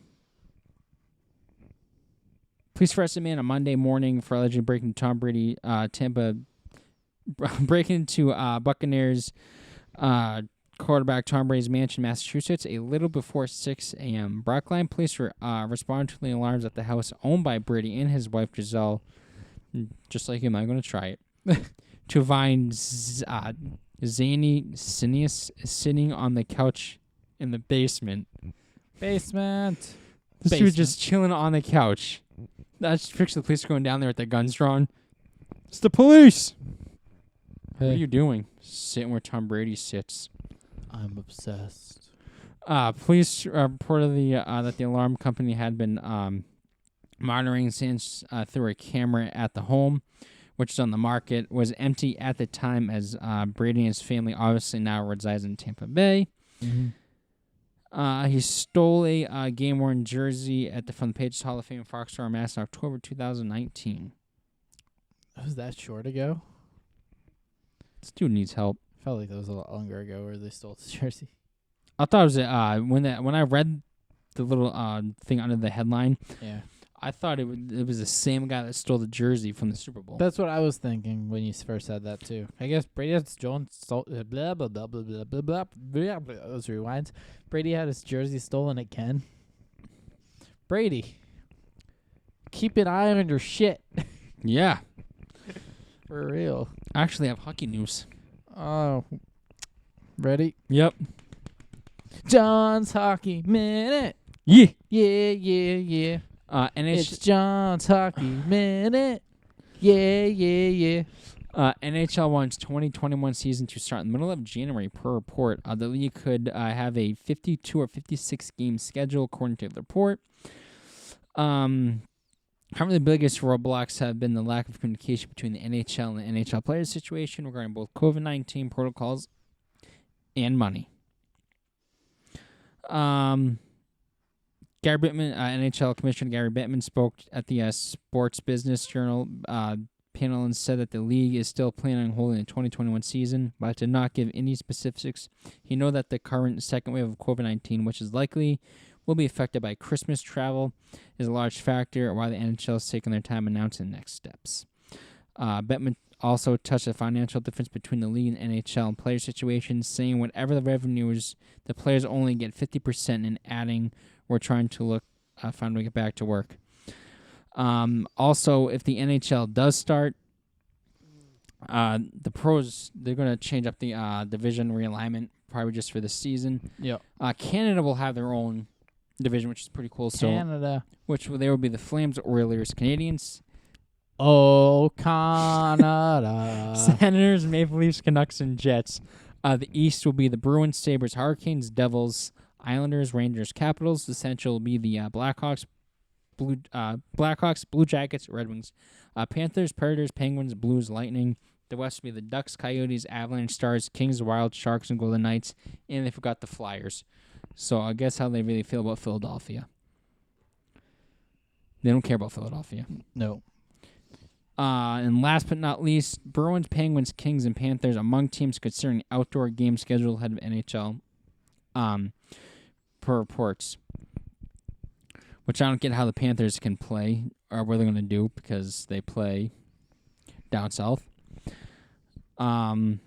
Police arrested a man on Monday morning for allegedly breaking Tom Brady breaking into Buccaneers quarterback Tom Brady's mansion, Massachusetts, a little before 6 a.m. Brookline police responded to the alarms at the house owned by Brady and his wife Giselle. Just like him, I'm going to try it. To find Zany Sinius sitting on the couch in the basement. This Dude just chilling on the couch. I just picture the police going down there with their guns drawn. It's the police! Hey. What are you doing? Sitting where Tom Brady sits. I'm obsessed. Police reported that the alarm company had been monitoring since through a camera at the home, which is on the market, was empty at the time as Brady and his family obviously now resides in Tampa Bay. Mm-hmm. He stole a game-worn jersey from the Patriots Hall of Fame Foxborough, Mass. in October 2019. Was that short ago? This dude needs help. Felt like that was a lot longer ago where they stole his jersey. I thought it was when I read the little thing under the headline. Yeah. I thought it was the same guy that stole the jersey from the Super Bowl. That's what I was thinking when you first said that, too. I guess Brady had blah, blah, blah, blah, blah, blah, blah, blah, blah. Those rewinds. Brady had his jersey stolen again. Brady, keep an eye on your shit. Yeah. For real. I actually have hockey news. Oh. Ready? Yep. John's Hockey Minute. Yeah. Yeah, yeah, yeah. It's John's Hockey Minute. Yeah, yeah, yeah. NHL wants 2021 season to start in the middle of January per report. The league could have a 52 or 56 game schedule according to the report. Currently, the biggest roadblocks have been the lack of communication between the NHL and the NHL players situation regarding both COVID-19 protocols and money. Gary Bettman, NHL Commissioner Gary Bettman, spoke at the Sports Business Journal panel and said that the league is still planning on holding the 2021 season, but did not give any specifics. He know that the current second wave of COVID-19, which is likely will be affected by Christmas travel, is a large factor why the NHL is taking their time announcing the next steps. Bettman also touched the financial difference between the league and NHL and player situations, saying whatever the revenues, the players only get 50% in adding we're trying to find a way to get back to work. Also, if the NHL does start, the pros, they're going to change up the division realignment probably just for the season. Yep. Canada will have their own division, which is pretty cool. Canada. They would be the Flames, Oilers, Canadians, Oh, Canada. Senators, Maple Leafs, Canucks, and Jets. The East will be the Bruins, Sabres, Hurricanes, Devils, Islanders, Rangers, Capitals. The Central will be the Blackhawks, Blue Jackets, Red Wings, Panthers, Predators, Penguins, Blues, Lightning. The West will be the Ducks, Coyotes, Avalanche, Stars, Kings, Wild, Sharks, and Golden Knights. And they forgot the Flyers. So I guess how they really feel about Philadelphia. They don't care about Philadelphia. No. And last but not least, Bruins, Penguins, Kings, and Panthers among teams considering outdoor game schedule ahead of NHL. Per reports. Which I don't get how the Panthers can play or what they're going to do because they play down south. Bruins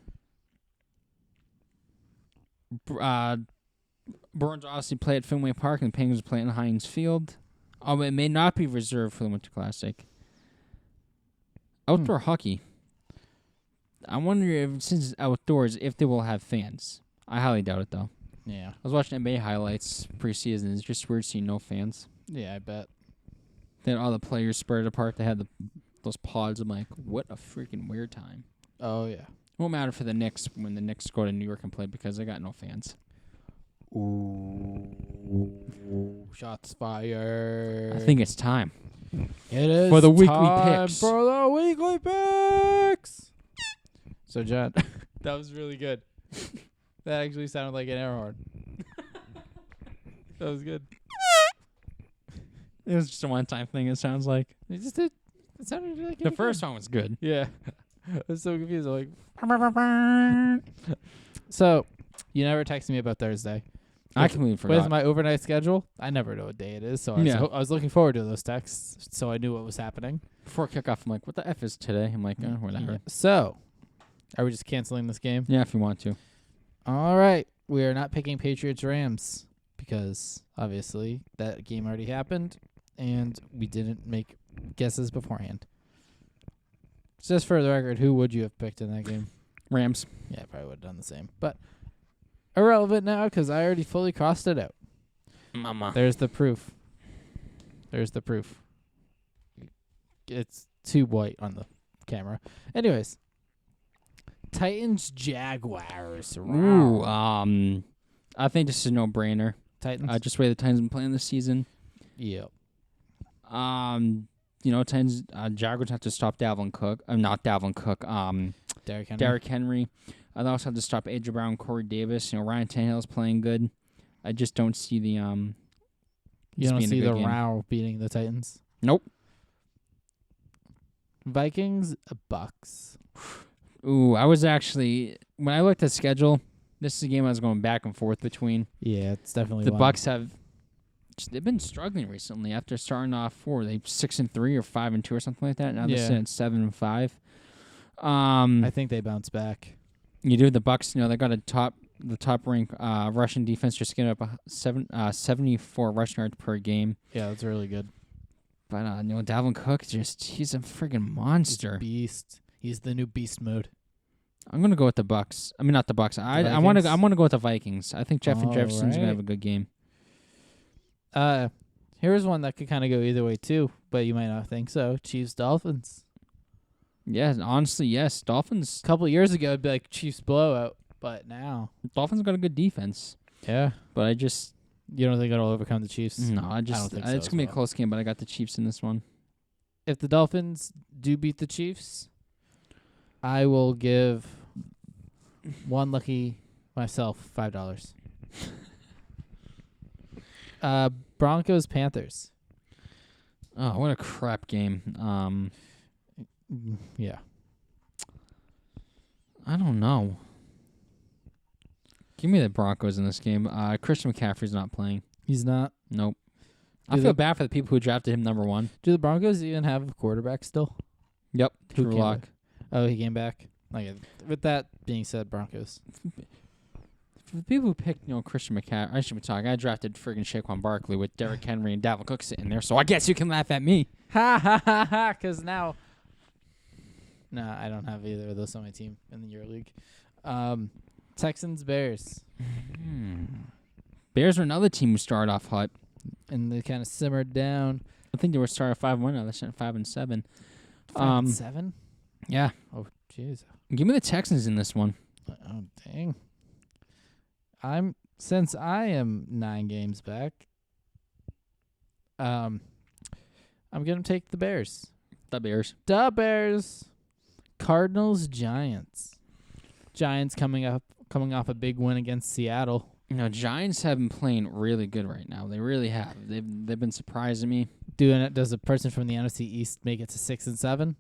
obviously play at Fenway Park and the Penguins play in Heinz Field. It may not be reserved for the Winter Classic. Outdoor hockey. I wonder if, since it's outdoors, if they will have fans. I highly doubt it, though. Yeah. I was watching NBA highlights preseason. It's just weird seeing no fans. Yeah, I bet. Then all the players spread apart. They had those pods. I'm like, what a freaking weird time. Oh, yeah. Won't matter for the Knicks when the Knicks go to New York and play because they got no fans. Ooh. Shots fired. I think it's time. It is For the weekly time picks. For the weekly picks. So, John, that was really good. That actually sounded like an air horn. That was good. It was just a one-time thing, it sounds like. It just did. It sounded like The first one was good. Yeah. I was so confused. I'm like, so, you never texted me about Thursday. I completely forgot. With my overnight schedule, I never know what day it is, so I was looking forward to those texts, so I knew what was happening. Before kickoff, I'm like, what the F is today? I'm like, whatever. Yeah. So, are we just canceling this game? Yeah, if you want to. All right. We are not picking Patriots-Rams because, obviously, that game already happened, and we didn't make guesses beforehand. Just for the record, who would you have picked in that game? Rams. Yeah, I probably would have done the same. But irrelevant now because I already fully crossed it out. Mama. There's the proof. It's too white on the camera. Anyways. Titans-Jaguars. Ooh, I think this is a no-brainer. Titans? Just the way the Titans have been playing this season. Yep. Titans, Jaguars have to stop Dalvin Cook. Not Dalvin Cook. Derrick Henry. Derrick Henry. They also have to stop A.J. Brown, Corey Davis. Ryan Tannehill's playing good. I just don't see the You don't see the Row beating the Titans? Nope. Vikings, Bucks. Ooh, I was actually when I looked at the schedule, this is a game I was going back and forth between. Yeah, it's definitely The one. Bucks they've been struggling recently after starting off 6-3 or 5-2 or something like that. Now they're sitting at 7-5. I think they bounce back. You do the Bucks. They got the top rank rushing defense, just getting up 74 rushing yards per game. Yeah, that's really good. But Dalvin Cook he's a friggin' monster. He's a beast. He's the new beast mode. I'm gonna go with the Bucks. I mean, not the Bucks. I want to go with the Vikings. I think Jefferson's gonna have a good game. Here's one that could kind of go either way too, but you might not think so. Chiefs Dolphins. Yeah, honestly, yes. Dolphins. A couple years ago, it'd be like Chiefs blowout, but now Dolphins got a good defense. Yeah, but you don't think it'll overcome the Chiefs? No, I don't think so it's gonna be a close game, but I got the Chiefs in this one. If the Dolphins do beat the Chiefs, I will give one lucky myself $5. Broncos Panthers. Oh, what a crap game. Yeah. I don't know. Give me the Broncos in this game. Christian McCaffrey's not playing. He's not? Nope. I feel bad for the people who drafted him number 1. Do the Broncos even have a quarterback still? Yep. Who Drew came Lock. back? Oh, he came back. With that being said, Broncos. If the people who picked, Christian McCaffrey, I should be talking. I drafted friggin' Saquon Barkley with Derrick Henry and Dalvin Cook sitting there, so I guess you can laugh at me. Ha ha ha ha! Because now, no, I don't have either of those on my team in the EuroLeague. Texans, Bears, Bears are another team who started off hot. and they kind of simmered down. I think they were starting 5-1. Now they're sitting 5-7. 5-7. Yeah. Oh, jeez. Give me the Texans in this one. Oh, dang. Since I am 9 games back, I'm gonna take the Bears. The Bears. The Bears. Cardinals, Giants. Giants coming off a big win against Seattle. Giants have been playing really good right now. They really have. They've been surprising me. Does a person from the NFC East make it to 6-7?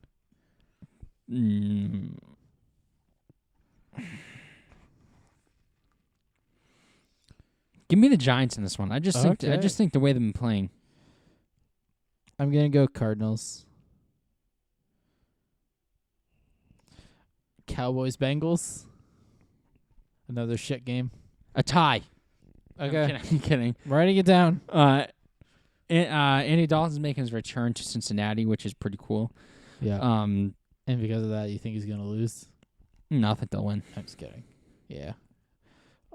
Give me the Giants in this one. I just think the way they've been playing. I'm gonna go Cardinals. Cowboys, Bengals. Another shit game. A tie. Okay, I'm kidding. writing it down. Andy Dalton's making his return to Cincinnati, which is pretty cool. Yeah. And because of that, you think he's gonna lose? No, I think they'll win. I'm just kidding. Yeah.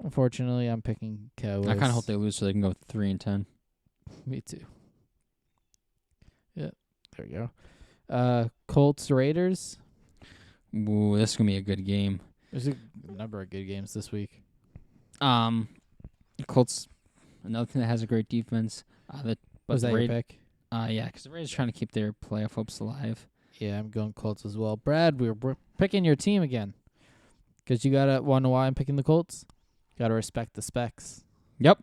Unfortunately, I'm picking Cowboys. I kind of hope they lose so they can go 3-10. Me too. Yeah. There we go. Colts, Raiders. Ooh, this is gonna be a good game. There's a number of good games this week. Colts, another thing that has a great defense. Was that your pick? Yeah, because the Raiders are trying to keep their playoff hopes alive. Yeah, I'm going Colts as well. Brad, we're picking your team again. Because you gotta wonder why I'm picking the Colts. Gotta respect the specs. Yep.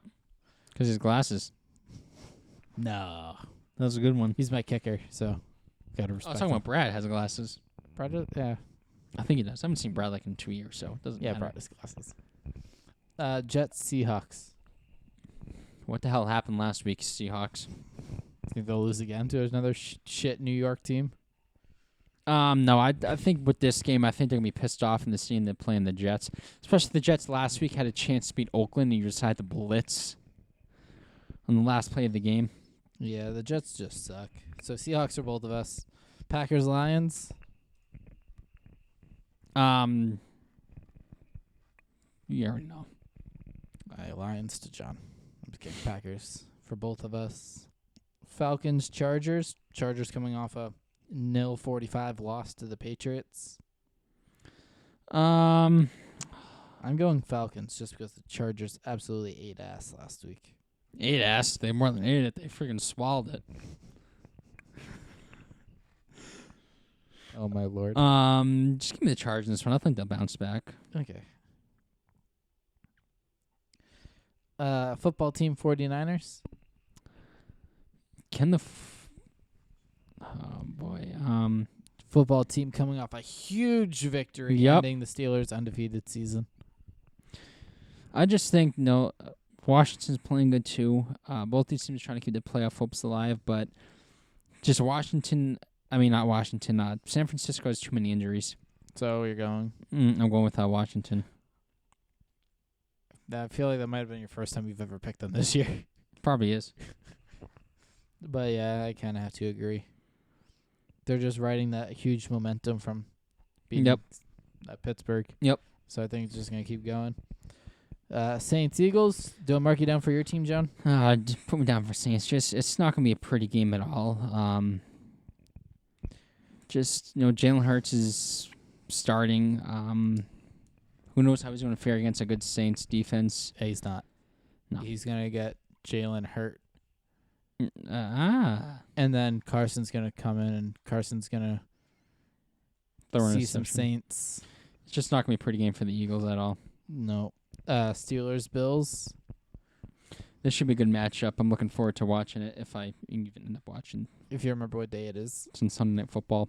Because his glasses. No. That was a good one. He's my kicker, so gotta I respect was talking him. about Brad has glasses. Brad, yeah. I think he does. I haven't seen Brad like in 2 years, so it doesn't Yeah, matter. Brad has glasses. Jets, Seahawks. What the hell happened last week, Seahawks? Think they'll lose again to another shit New York team? No, I think with this game, I think they're going to be pissed off in the scene they're playing the Jets. Especially the Jets last week had a chance to beat Oakland, and you decided to blitz on the last play of the game. Yeah, the Jets just suck. So Seahawks are both of us. Packers, Lions. You already know. Lions to John. I'm just kidding. Packers for both of us. Falcons, Chargers. Chargers coming off a 0-45 loss to the Patriots. I'm going Falcons just because the Chargers absolutely ate ass last week. Ate ass. They more than ate it. They freaking swallowed it. Oh, my Lord. Just give me the Chargers in this one. I think they'll bounce back. Okay. Football team, 49ers. Can the... oh, boy. Football team coming off a huge victory, Yep. ending the Steelers' undefeated season. I just think, Washington's playing good, too. Both these teams are trying to keep their playoff hopes alive, but just Washington... I mean, not Washington. San Francisco has too many injuries. So you're going. I'm going with Washington. I feel like that might have been your first time you've ever picked them this year. Probably is. But yeah, I kind of have to agree. They're just riding that huge momentum from beating Pittsburgh. Yep. So I think it's just going to keep going. Saints, Eagles. Do I mark you down for your team, John? Just put me down for Saints. It's not going to be a pretty game at all. Jalen Hurts is starting. Who knows how he's going to fare against a good Saints defense? Hey, he's not. No. He's going to get Jalen hurt. And then Carson's going to come in, and Carson's going to see some Saints. It's just not going to be a pretty game for the Eagles at all. No. Steelers, Bills. This should be a good matchup. I'm looking forward to watching it if I even end up watching. If you remember what day it is. It's on Sunday Night Football.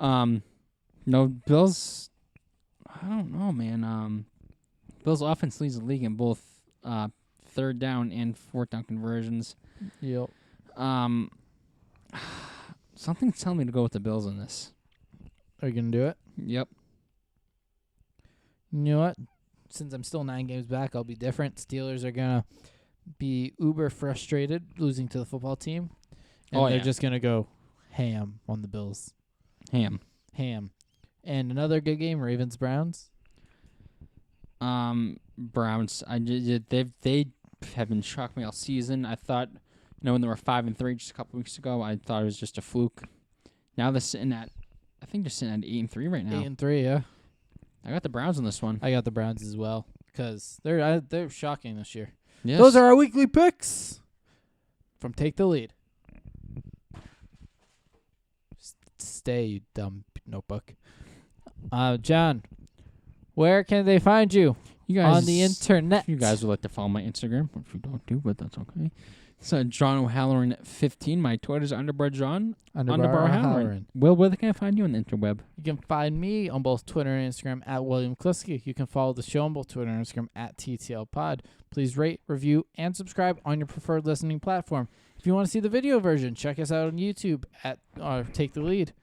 No, Bills... I don't know, man. Bills offense leads the league in both third down and fourth down conversions. Yep. Something's telling me to go with the Bills in this. Are you going to do it? Yep. You know what? since I'm still 9 games back, I'll be different. Steelers are going to be uber frustrated losing to the football team. And they're just going to go ham on the Bills. Ham. And another good game, Ravens-Browns. Browns. They have been shocking me all season. I thought, when they were 5-3 just a couple weeks ago, I thought it was just a fluke. Now they're sitting at, I think they're sitting at 8-3 right now. 8-3, yeah. I got the Browns on this one. I got the Browns as well because they're shocking this year. Yes. Those are our weekly picks from Take the Lead. Stay, you dumb notebook. John, where can they find you? You guys on the internet. You guys would like to follow my Instagram, which you don't do, but that's okay. So John O'Halloran 15. My Twitter's underbar John underbar O'Halloran. Will, where can I find you on the interweb? You can find me on both Twitter and Instagram at William Kliski. You can follow the show on both Twitter and Instagram at TTL Pod. Please rate, review, and subscribe on your preferred listening platform. If you want to see the video version, check us out on YouTube at Take the Lead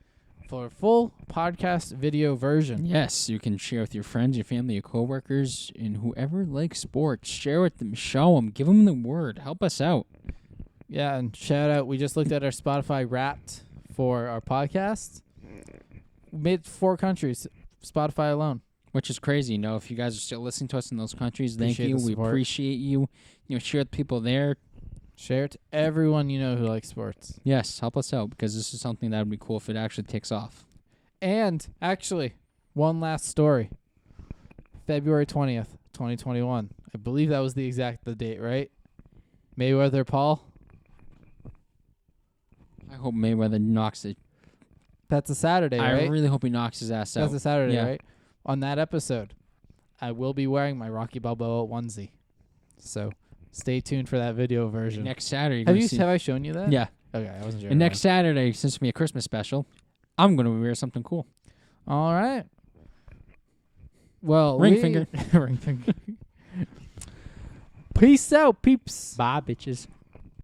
for a full podcast video version. Yes, you can share with your friends, your family, your coworkers, and whoever likes sports. Share with them, show them, give them the word. Help us out. Yeah, and shout out. We just looked at our Spotify Wrapped for our podcast. Made 4 countries, Spotify alone. Which is crazy. If you guys are still listening to us in those countries, thank you. We appreciate you. Share with people there. Share it to everyone you know who likes sports. Yes, help us out because this is something that would be cool if it actually takes off. And actually, one last story. February 20th, 2021. I believe that was the date, right? Mayweather Paul. I hope Mayweather knocks it. That's a Saturday, right? I really hope he knocks his ass out. That's a Saturday, Yeah. right? On that episode, I will be wearing my Rocky Balboa onesie. So stay tuned for that video version. Next Saturday. Have I shown you that? Yeah. Okay, I wasn't sure. And next Saturday, since it's going to be a Christmas special, I'm going to wear something cool. All right. Well, Ring finger. Ring finger. Peace out, peeps. Bye, bitches.